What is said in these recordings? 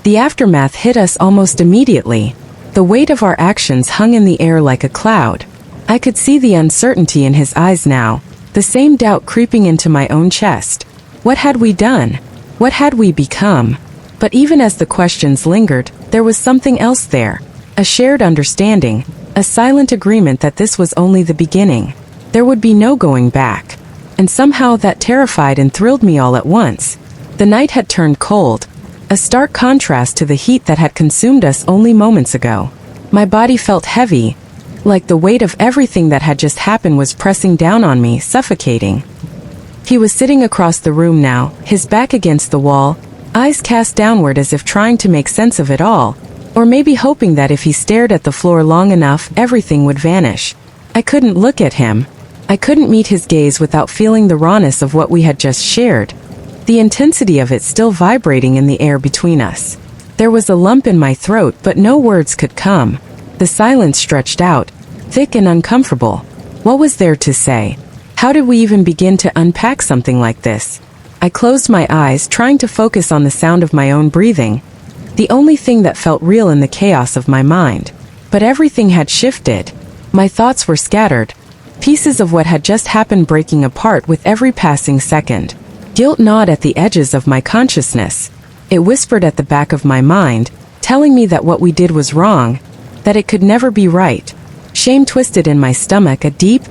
The aftermath hit us almost immediately. The weight of our actions hung in the air like a cloud. I could see the uncertainty in his eyes now, the same doubt creeping into my own chest. What had we done? What had we become? But even as the questions lingered, there was something else there. A shared understanding, a silent agreement that this was only the beginning. There would be no going back. And somehow that terrified and thrilled me all at once. The night had turned cold, a stark contrast to the heat that had consumed us only moments ago. My body felt heavy, like the weight of everything that had just happened was pressing down on me, suffocating. He was sitting across the room now, his back against the wall, eyes cast downward as if trying to make sense of it all, or maybe hoping that if he stared at the floor long enough, everything would vanish. I couldn't look at him. I couldn't meet his gaze without feeling the rawness of what we had just shared, the intensity of it still vibrating in the air between us. There was a lump in my throat, but no words could come. The silence stretched out, thick and uncomfortable. What was there to say? How did we even begin to unpack something like this? I closed my eyes, trying to focus on the sound of my own breathing, the only thing that felt real in the chaos of my mind. But everything had shifted. My thoughts were scattered, pieces of what had just happened breaking apart with every passing second. Guilt gnawed at the edges of my consciousness. It whispered at the back of my mind, telling me that what we did was wrong, that it could never be right. Shame twisted in my stomach, a deep,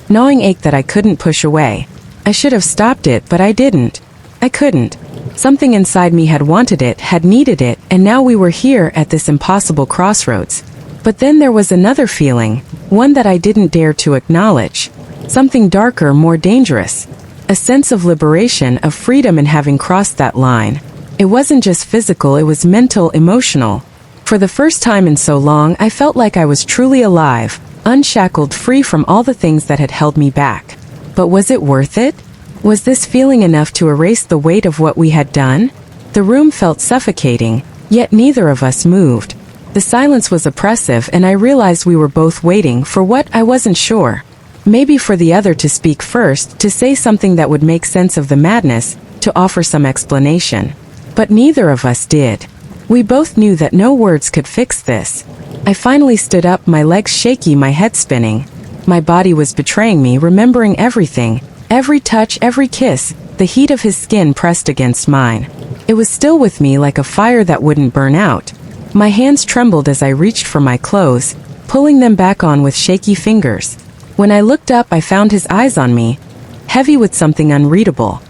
gnawing ache that I couldn't push away. I should have stopped it, but I didn't. I couldn't. Something inside me had wanted it, had needed it, and now we were here at this impossible crossroads. But then there was another feeling, one that I didn't dare to acknowledge. Something darker, more dangerous. A sense of liberation, of freedom in having crossed that line. It wasn't just physical, it was mental, emotional. For the first time in so long, I felt like I was truly alive, unshackled, free from all the things that had held me back. But was it worth it? Was this feeling enough to erase the weight of what we had done? The room felt suffocating, yet neither of us moved. The silence was oppressive, and I realized we were both waiting for what, I wasn't sure. Maybe for the other to speak first, to say something that would make sense of the madness, to offer some explanation. But neither of us did. We both knew that no words could fix this. I finally stood up, my legs shaky, my head spinning. My body was betraying me, remembering everything. Every touch, every kiss, the heat of his skin pressed against mine. It was still with me like a fire that wouldn't burn out. My hands trembled as I reached for my clothes, pulling them back on with shaky fingers. When I looked up, I found his eyes on me, heavy with something unreadable.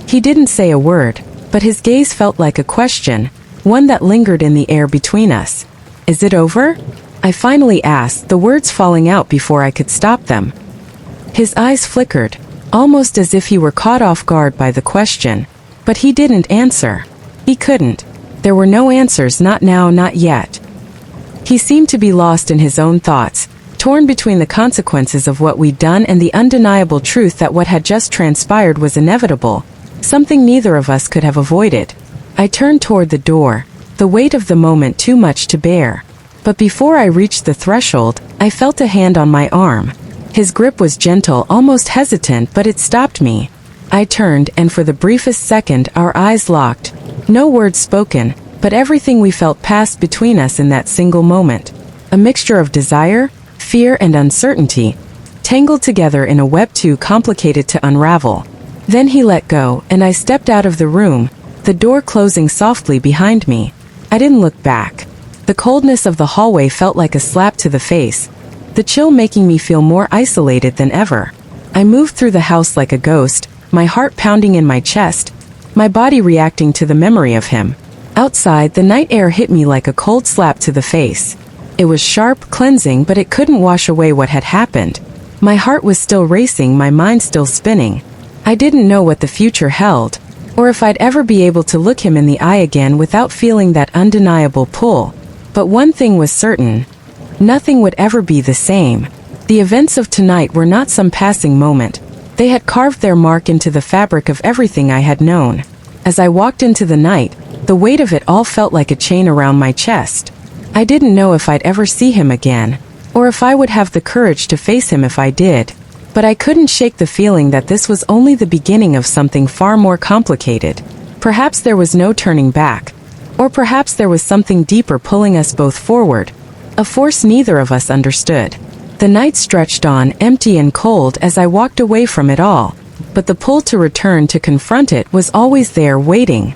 He didn't say a word, but his gaze felt like a question, one that lingered in the air between us. "Is it over?" I finally asked, the words falling out before I could stop them. His eyes flickered, almost as if he were caught off guard by the question, but he didn't answer. He couldn't. There were no answers, not now, not yet. He seemed to be lost in his own thoughts, torn between the consequences of what we'd done and the undeniable truth that what had just transpired was inevitable, something neither of us could have avoided. I turned toward the door, the weight of the moment too much to bear. But before I reached the threshold, I felt a hand on my arm. His grip was gentle, almost hesitant, but it stopped me. I turned, and for the briefest second, our eyes locked. No words spoken, but everything we felt passed between us in that single moment. A mixture of desire, fear, and uncertainty, tangled together in a web too complicated to unravel. Then he let go, and I stepped out of the room, the door closing softly behind me. I didn't look back. The coldness of the hallway felt like a slap to the face, the chill making me feel more isolated than ever. I moved through the house like a ghost, my heart pounding in my chest, my body reacting to the memory of him. Outside, the night air hit me like a cold slap to the face. It was sharp, cleansing, but it couldn't wash away what had happened. My heart was still racing, my mind still spinning. I didn't know what the future held, or if I'd ever be able to look him in the eye again without feeling that undeniable pull. But one thing was certain. Nothing would ever be the same. The events of tonight were not some passing moment. They had carved their mark into the fabric of everything I had known. As I walked into the night, the weight of it all felt like a chain around my chest. I didn't know if I'd ever see him again, or if I would have the courage to face him if I did. But I couldn't shake the feeling that this was only the beginning of something far more complicated. Perhaps there was no turning back. Or perhaps there was something deeper pulling us both forward, a force neither of us understood. The night stretched on, empty and cold as I walked away from it all, but the pull to return to confront it was always there waiting.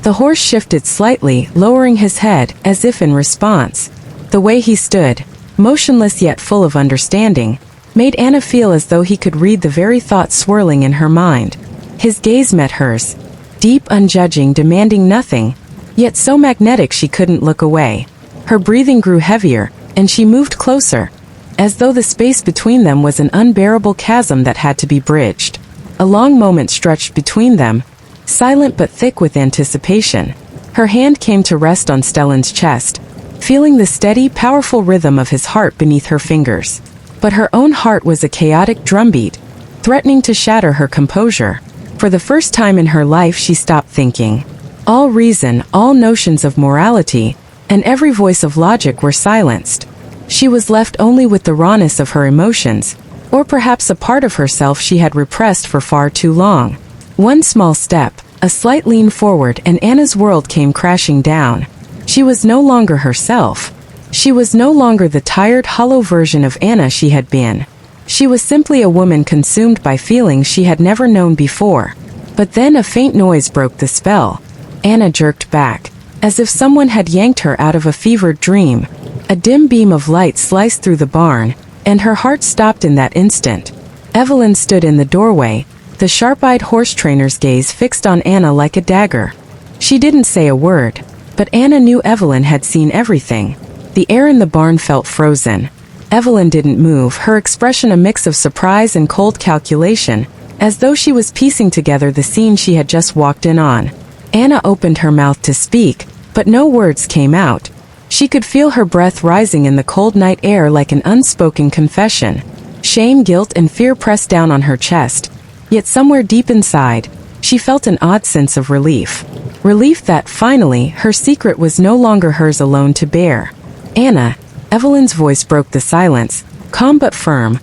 The horse shifted slightly, lowering his head, as if in response. The way he stood, motionless yet full of understanding, made Anna feel as though he could read the very thoughts swirling in her mind. His gaze met hers, deep, unjudging, demanding nothing, yet so magnetic she couldn't look away. Her breathing grew heavier, and she moved closer, as though the space between them was an unbearable chasm that had to be bridged. A long moment stretched between them, silent but thick with anticipation. Her hand came to rest on Stellan's chest, feeling the steady, powerful rhythm of his heart beneath her fingers. But her own heart was a chaotic drumbeat, threatening to shatter her composure. For the first time in her life she stopped thinking. All reason, all notions of morality, and every voice of logic were silenced. She was left only with the rawness of her emotions, or perhaps a part of herself she had repressed for far too long. One small step, a slight lean forward, and Anna's world came crashing down. She was no longer herself. She was no longer the tired, hollow version of Anna she had been. She was simply a woman consumed by feelings she had never known before. But then a faint noise broke the spell. Anna jerked back, as if someone had yanked her out of a fevered dream. A dim beam of light sliced through the barn, and her heart stopped in that instant. Evelyn stood in the doorway, the sharp-eyed horse trainer's gaze fixed on Anna like a dagger. She didn't say a word, but Anna knew Evelyn had seen everything. The air in the barn felt frozen. Evelyn didn't move, her expression a mix of surprise and cold calculation, as though she was piecing together the scene she had just walked in on. Anna opened her mouth to speak, but no words came out. She could feel her breath rising in the cold night air like an unspoken confession. Shame, guilt, and fear pressed down on her chest. Yet somewhere deep inside, she felt an odd sense of relief. Relief that, finally, her secret was no longer hers alone to bear. "Anna," Evelyn's voice broke the silence, calm but firm.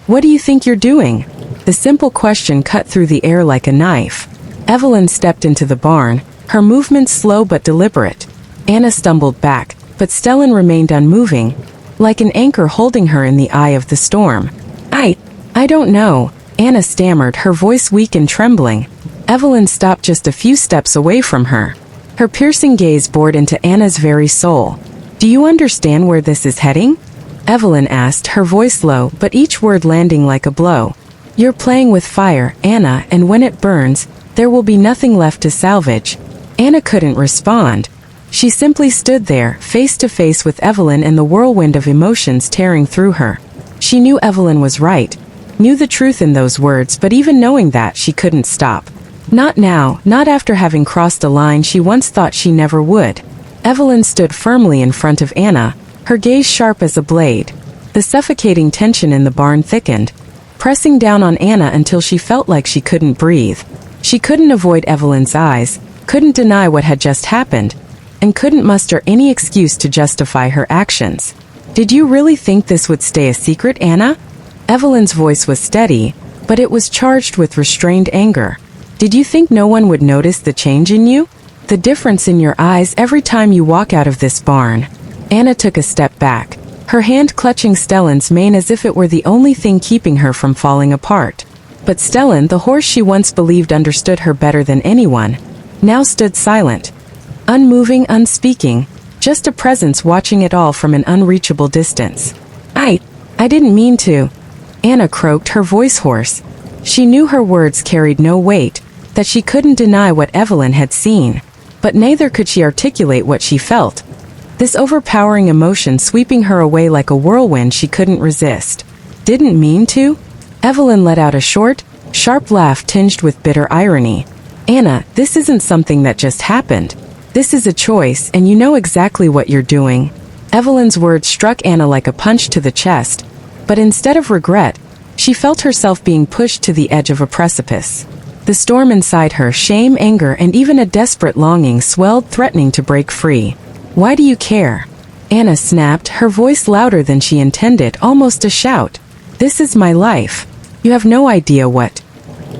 "What do you think you're doing?" The simple question cut through the air like a knife. Evelyn stepped into the barn, her movements slow but deliberate. Anna stumbled back, but Stellan remained unmoving, like an anchor holding her in the eye of the storm. I don't know," Anna stammered, her voice weak and trembling. Evelyn stopped just a few steps away from her. Her piercing gaze bored into Anna's very soul. "Do you understand where this is heading?" Evelyn asked, her voice low, but each word landing like a blow. "You're playing with fire, Anna, and when it burns, there will be nothing left to salvage." Anna couldn't respond. She simply stood there, face to face with Evelyn and the whirlwind of emotions tearing through her. She knew Evelyn was right, knew the truth in those words, but even knowing that, she couldn't stop. Not now, not after having crossed a line she once thought she never would. Evelyn stood firmly in front of Anna, her gaze sharp as a blade. The suffocating tension in the barn thickened, pressing down on Anna until she felt like she couldn't breathe. She couldn't avoid Evelyn's eyes, couldn't deny what had just happened, and couldn't muster any excuse to justify her actions. "Did you really think this would stay a secret, Anna?" Evelyn's voice was steady, but it was charged with restrained anger. "Did you think no one would notice the change in you? The difference in your eyes every time you walk out of this barn?" Anna took a step back, her hand clutching Stellan's mane as if it were the only thing keeping her from falling apart. But Stellan, the horse she once believed understood her better than anyone, now stood silent. Unmoving, unspeaking, just a presence watching it all from an unreachable distance. I didn't mean to," Anna croaked, her voice hoarse. She knew her words carried no weight, that she couldn't deny what Evelyn had seen, but neither could she articulate what she felt. This overpowering emotion sweeping her away like a whirlwind she couldn't resist. "Didn't mean to?" Evelyn let out a short, sharp laugh tinged with bitter irony. "Anna, this isn't something that just happened. This is a choice, and you know exactly what you're doing." Evelyn's words struck Anna like a punch to the chest, but instead of regret, she felt herself being pushed to the edge of a precipice. The storm inside her, shame, anger, and even a desperate longing swelled, threatening to break free. "Why do you care?" Anna snapped, her voice louder than she intended, almost a shout. "This is my life. You have no idea what."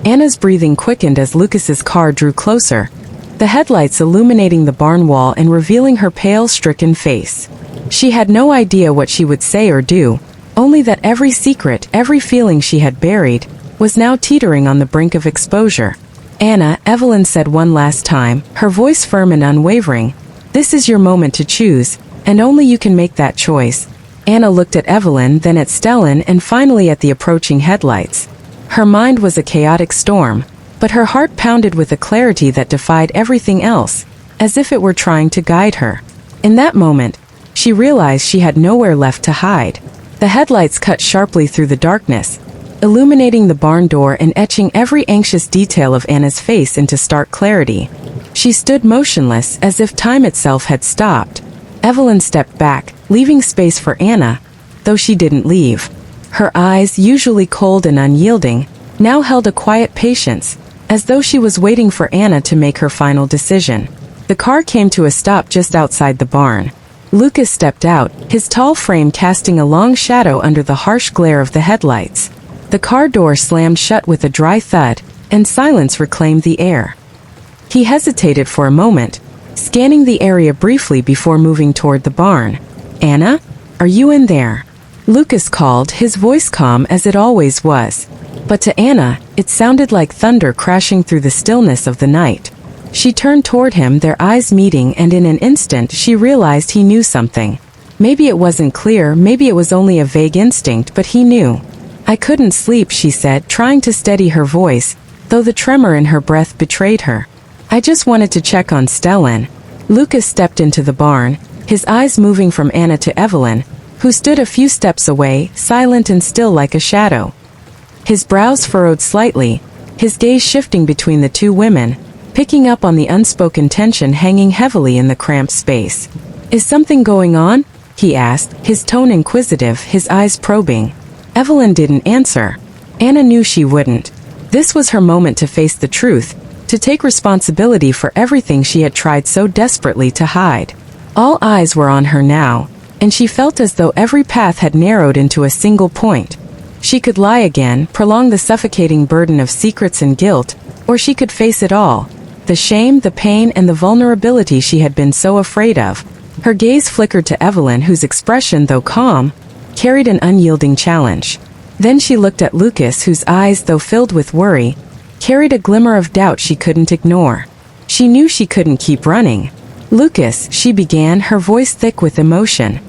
Anna's breathing quickened as Lucas's car drew closer, the headlights illuminating the barn wall and revealing her pale, stricken face. She had no idea what she would say or do, only that every secret, every feeling she had buried, was now teetering on the brink of exposure. "Anna," Evelyn said one last time, her voice firm and unwavering, "this is your moment to choose, and only you can make that choice." Anna looked at Evelyn, then at Stellan, and finally at the approaching headlights. Her mind was a chaotic storm, but her heart pounded with a clarity that defied everything else, as if it were trying to guide her. In that moment, she realized she had nowhere left to hide. The headlights cut sharply through the darkness, illuminating the barn door and etching every anxious detail of Anna's face into stark clarity. She stood motionless, as if time itself had stopped. Evelyn stepped back, leaving space for Anna, though she didn't leave. Her eyes, usually cold and unyielding, now held a quiet patience, as though she was waiting for Anna to make her final decision. The car came to a stop just outside the barn. Lucas stepped out, his tall frame casting a long shadow under the harsh glare of the headlights. The car door slammed shut with a dry thud, and silence reclaimed the air. He hesitated for a moment, scanning the area briefly before moving toward the barn. "Anna? Are you in there?" Lucas called, his voice calm as it always was. But to Anna, it sounded like thunder crashing through the stillness of the night. She turned toward him, their eyes meeting, and in an instant she realized he knew something. Maybe it wasn't clear, maybe it was only a vague instinct, but he knew. "I couldn't sleep," she said, trying to steady her voice, though the tremor in her breath betrayed her. "I just wanted to check on Stellan." Lucas stepped into the barn, his eyes moving from Anna to Evelyn, who stood a few steps away, silent and still like a shadow. His brows furrowed slightly, his gaze shifting between the two women, picking up on the unspoken tension hanging heavily in the cramped space. "Is something going on?" he asked, his tone inquisitive, his eyes probing. Evelyn didn't answer. Anna knew she wouldn't. This was her moment to face the truth, to take responsibility for everything she had tried so desperately to hide. All eyes were on her now, and she felt as though every path had narrowed into a single point. She could lie again, prolong the suffocating burden of secrets and guilt, or she could face it all, the shame, the pain, and the vulnerability she had been so afraid of. Her gaze flickered to Evelyn, whose expression, though calm, carried an unyielding challenge. Then she looked at Lucas, whose eyes, though filled with worry, carried a glimmer of doubt she couldn't ignore. She knew she couldn't keep running. "Lucas," she began, her voice thick with emotion.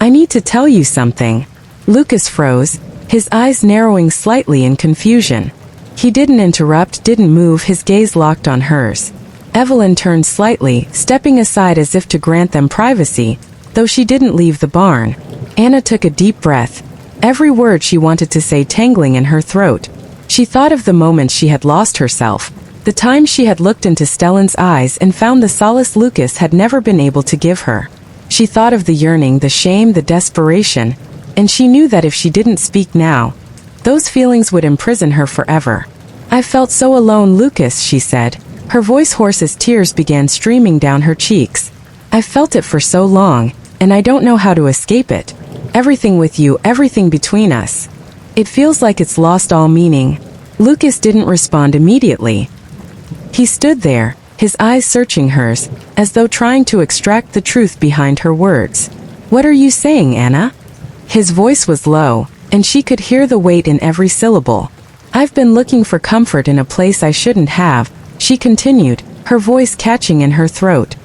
I need to tell you something." Lucas froze, his eyes narrowing slightly in confusion. He didn't interrupt, didn't move, his gaze locked on hers. Evelyn turned slightly, stepping aside as if to grant them privacy, though she didn't leave the barn. Anna took a deep breath, every word she wanted to say tangling in her throat. She thought of the moment she had lost herself, the time she had looked into Stellan's eyes and found the solace Lucas had never been able to give her. She thought of the yearning, the shame, the desperation, and she knew that if she didn't speak now, those feelings would imprison her forever. "I felt so alone, Lucas," she said, her voice hoarse as tears began streaming down her cheeks. "I felt it for so long, and I don't know how to escape it. Everything with you, everything between us. It feels like it's lost all meaning." Lucas didn't respond immediately. He stood there, his eyes searching hers, as though trying to extract the truth behind her words. "What are you saying, Anna?" His voice was low, and she could hear the weight in every syllable. "I've been looking for comfort in a place I shouldn't have," she continued, her voice catching in her throat.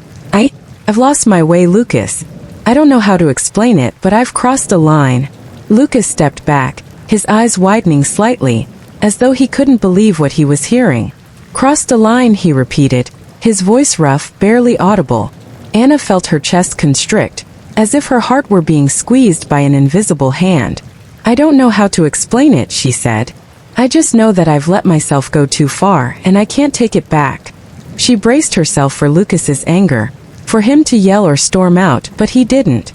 I've lost my way, Lucas. I don't know how to explain it, but I've crossed a line." Lucas stepped back, his eyes widening slightly, as though he couldn't believe what he was hearing. "Crossed a line," he repeated, his voice rough, barely audible. Anna felt her chest constrict, as if her heart were being squeezed by an invisible hand. "I don't know how to explain it," she said. "I just know that I've let myself go too far, and I can't take it back." She braced herself for Lucas's anger, for him to yell or storm out, but he didn't.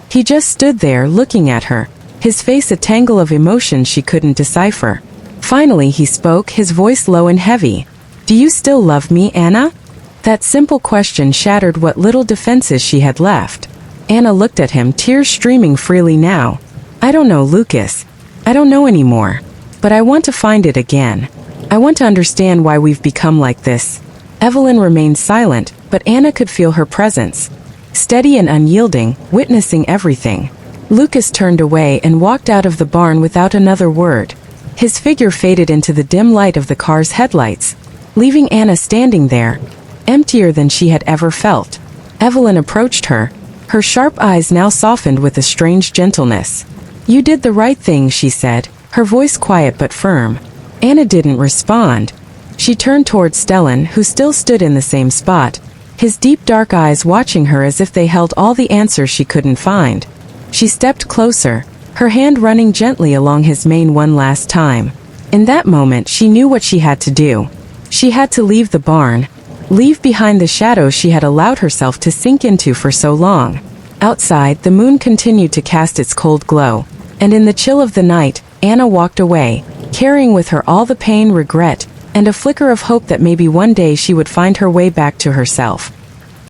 He just stood there looking at her, his face a tangle of emotions she couldn't decipher. Finally he spoke, his voice low and heavy. "Do you still love me, Anna?" That simple question shattered what little defenses she had left. Anna looked at him, tears streaming freely now. "I don't know, Lucas. I don't know anymore. But I want to find it again. I want to understand why we've become like this." Evelyn remained silent, but Anna could feel her presence. Steady and unyielding, witnessing everything. Lucas turned away and walked out of the barn without another word. His figure faded into the dim light of the car's headlights, leaving Anna standing there, emptier than she had ever felt. Evelyn approached her, her sharp eyes now softened with a strange gentleness. "You did the right thing," she said, her voice quiet but firm. Anna didn't respond. She turned towards Stellan, who still stood in the same spot, his deep dark eyes watching her as if they held all the answers she couldn't find. She stepped closer, her hand running gently along his mane one last time. In that moment she knew what she had to do. She had to leave the barn, leave behind the shadows she had allowed herself to sink into for so long. Outside, the moon continued to cast its cold glow, and in the chill of the night, Anna walked away, carrying with her all the pain, regret, and a flicker of hope that maybe one day she would find her way back to herself.